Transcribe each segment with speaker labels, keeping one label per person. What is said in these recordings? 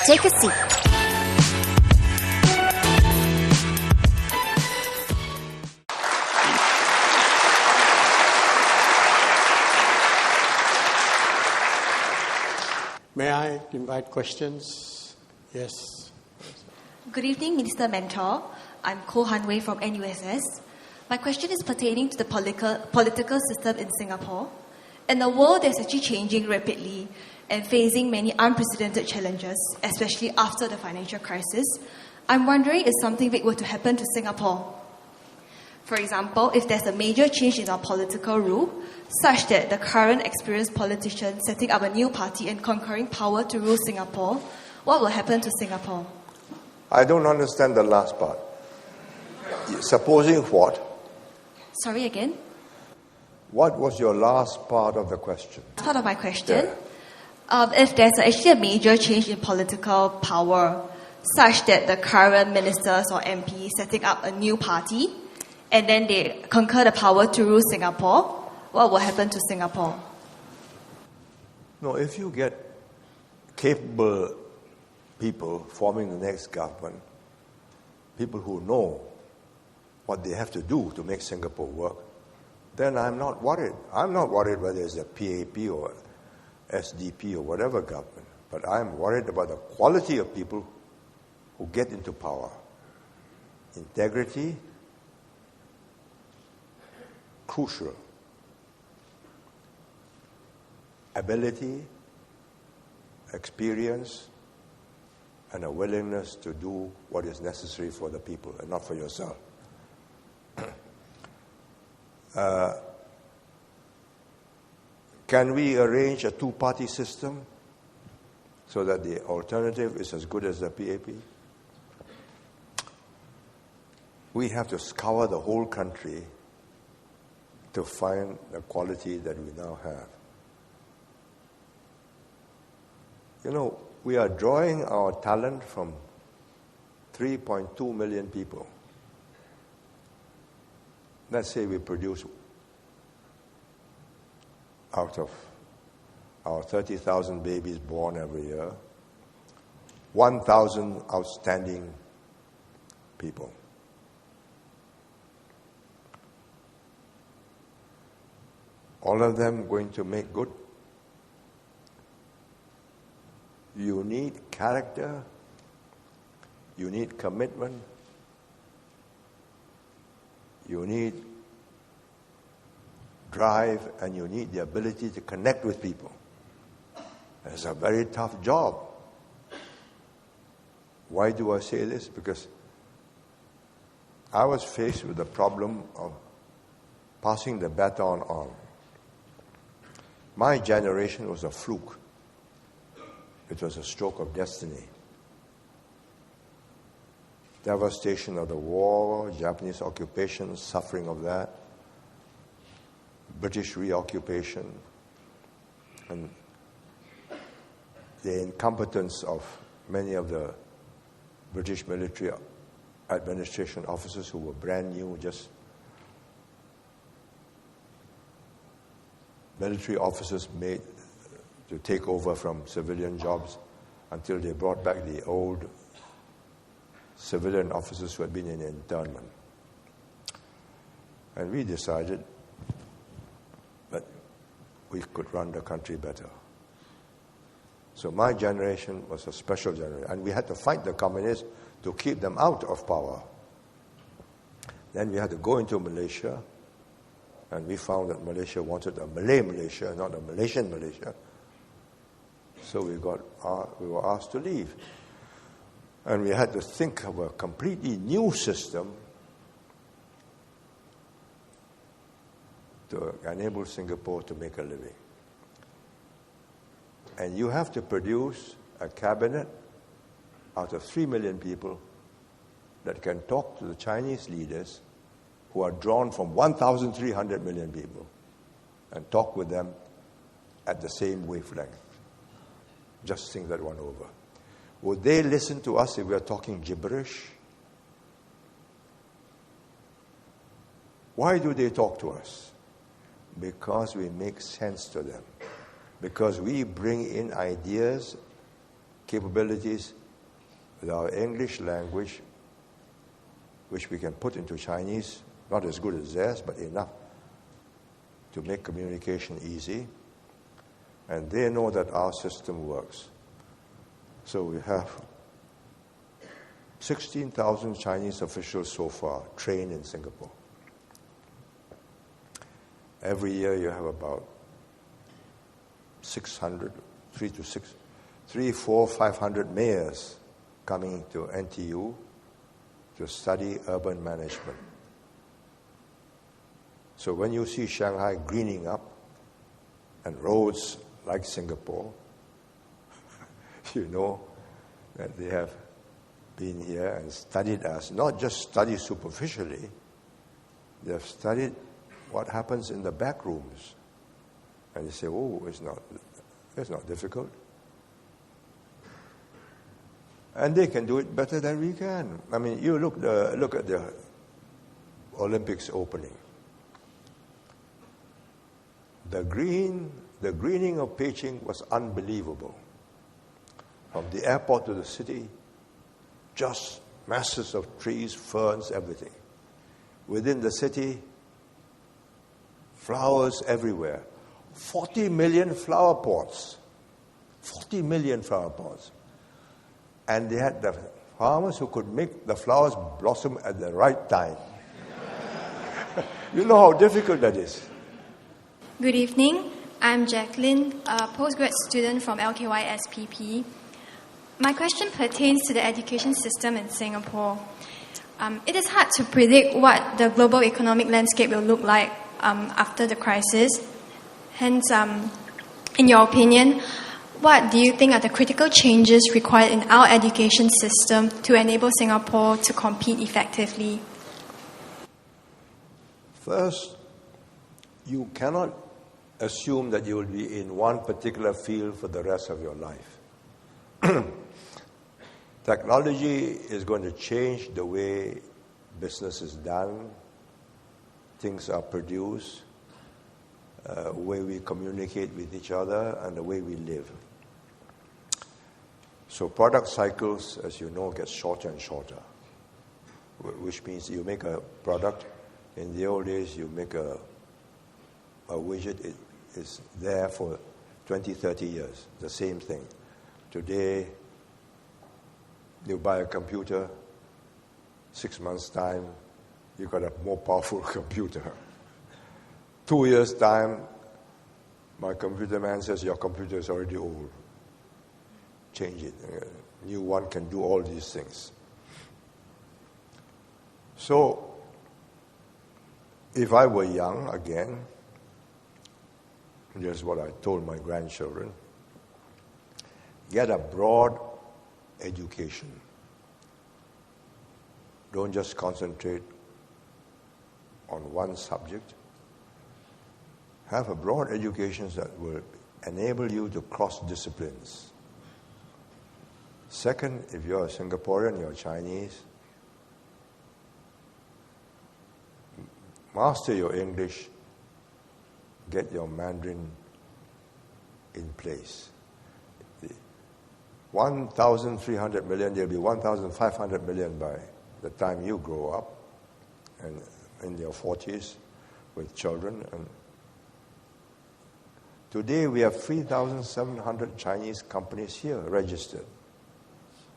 Speaker 1: Take a seat.
Speaker 2: May I invite questions? Yes.
Speaker 3: Good evening, Minister Mentor. I'm Ko Han Wei from NUSS. My question is pertaining to the political system in Singapore. In a world that's actually changing rapidly and facing many unprecedented challenges, especially after the financial crisis, I'm wondering if something big were to happen to Singapore. For example, if there's a major change in our political rule, such that the current experienced politician setting up a new party and conquering power to rule Singapore, what will happen to Singapore?
Speaker 4: I don't understand the last part. Supposing what?
Speaker 3: Sorry again?
Speaker 4: What was your last part of the question?
Speaker 3: Part of my question.
Speaker 4: Yeah.
Speaker 3: If there's actually a major change in political power, such that the current ministers or MPs setting up a new party, and then they conquer the power to rule Singapore, what will happen to Singapore?
Speaker 4: No, if you get capable people forming the next government, people who know what they have to do to make Singapore work, then I'm not worried. I'm not worried whether it's a PAP or SDP or whatever government, but I'm worried about the quality of people who get into power. Integrity, crucial. Ability, experience, and a willingness to do what is necessary for the people and not for yourself. Can we arrange a two-party system so that the alternative is as good as the PAP? We have to scour the whole country to find the quality that we now have. You know, we are drawing our talent from 3.2 million people. Let's say we produce out of our 30,000 babies born every year, 1,000 outstanding people. All of them going to make good. You need character, you need commitment, you need drive, and you need the ability to connect with people. It's a very tough job. Why do I say this? Because I was faced with the problem of passing the baton on. My generation was a fluke. It was a stroke of destiny. Devastation of the war, Japanese occupation, suffering of that, British reoccupation, and the incompetence of many of the British military administration officers who were brand new, just military officers made to take over from civilian jobs until they brought back the old civilian officers who had been in internment. And we decided that we could run the country better. So my generation was a special generation, and we had to fight the communists to keep them out of power. Then we had to go into Malaysia, and we found that Malaysia wanted a Malay Malaysia, not a Malaysian Malaysia. So we were asked to leave. And we had to think of a completely new system to enable Singapore to make a living. And you have to produce a cabinet out of 3 million people that can talk to the Chinese leaders who are drawn from 1,300 million people and talk with them at the same wavelength. Just think that one over. Would they listen to us if we are talking gibberish? Why do they talk to us? Because we make sense to them. Because we bring in ideas capabilities with our English language, which we can put into Chinese, not as good as theirs, but enough to make communication easy. And they know that our system works. So we have 16,000 Chinese officials so far trained in Singapore. Every year you have about 500 mayors coming to NTU to study urban management. So when you see Shanghai greening up and roads like Singapore, you know that they have been here and studied us, not just studied superficially, they have studied what happens in the back rooms. And they say, oh, it's not difficult. And they can do it better than we can. I mean, you look at the Olympics opening. The greening of Beijing was unbelievable. From the airport to the city, just masses of trees, ferns, everything. Within the city, flowers everywhere. 40 million flower pots. 40 million flower pots. And they had the farmers who could make the flowers blossom at the right time. You know how difficult that is.
Speaker 1: Good evening. I'm Jacqueline, a postgrad student from LKY SPP. My question pertains to the education system in Singapore. It is hard to predict what the global economic landscape will look like after the crisis. Hence, in your opinion, what do you think are the critical changes required in our education system to enable Singapore to compete effectively?
Speaker 4: First, you cannot assume that you will be in one particular field for the rest of your life. Technology is going to change the way business is done, things are produced, the way we communicate with each other, and the way we live. So product cycles, as you know, get shorter and shorter, which means you make a product. In the old days, you make a widget, it is there for 20, 30 years, the same thing. Today, you buy a computer, 6 months' time, you got a more powerful computer. 2 years' time, my computer man says, your computer is already old. Change it. A new one can do all these things. So, if I were young again, here's what I told my grandchildren: get a broad education. Don't just concentrate on one subject. Have a broad education that will enable you to cross disciplines. Second, if you're a Singaporean, you're Chinese, master your English, get your Mandarin in place. 1,300 million, there'll be 1,500 million by the time you grow up and in your 40s with children. And today we have 3,700 Chinese companies here registered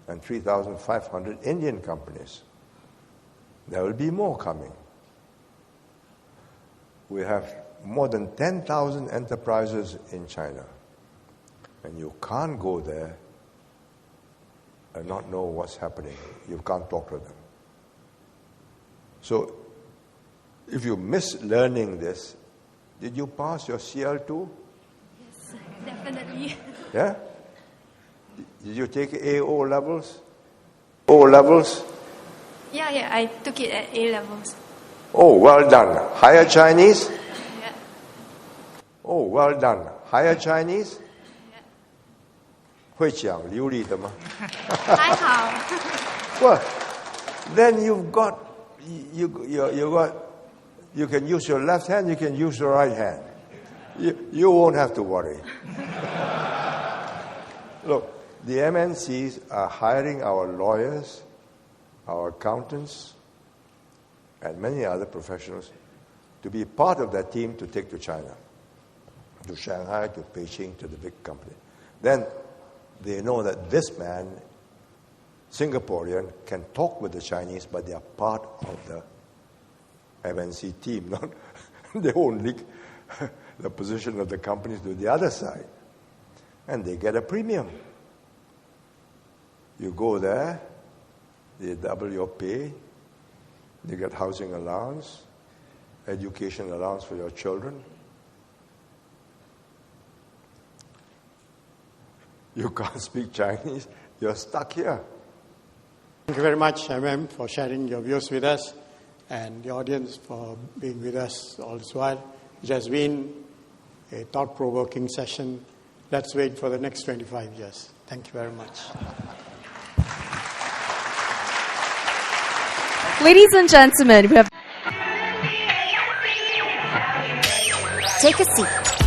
Speaker 4: and 3,500 Indian companies. There will be more coming. We have more than 10,000 enterprises in China. And you can't go there and not know what's happening. You can't talk to them. So, if you miss learning this, did you pass your CL2?
Speaker 1: Yes, definitely.
Speaker 4: Yeah? Did you take AO levels? O levels?
Speaker 1: Yeah, I took it at A levels.
Speaker 4: Oh, well done. Higher Chinese?
Speaker 1: Yeah.
Speaker 4: Oh, well done. Higher Chinese? 会讲流利的吗？
Speaker 1: 还好。
Speaker 4: Well, then you can use your left hand, you can use your right hand. You won't have to worry. Look, the MNCs are hiring our lawyers, our accountants, and many other professionals to be part of that team to take to China, to Shanghai, to Beijing, to the big company. Then they know that this man, Singaporean, can talk with the Chinese, but they are part of the MNC team. Not they won't leak the position of the companies to the other side. And they get a premium. You go there, they double your pay, they get housing allowance, education allowance for your children. You can't speak Chinese, you're stuck here.
Speaker 2: Thank you very much, MM, for sharing your views with us, and the audience for being with us all this while. It has been a thought-provoking session. Let's wait for the next 25 years. Thank you very much.
Speaker 5: Ladies and gentlemen, we have...
Speaker 6: Take a seat.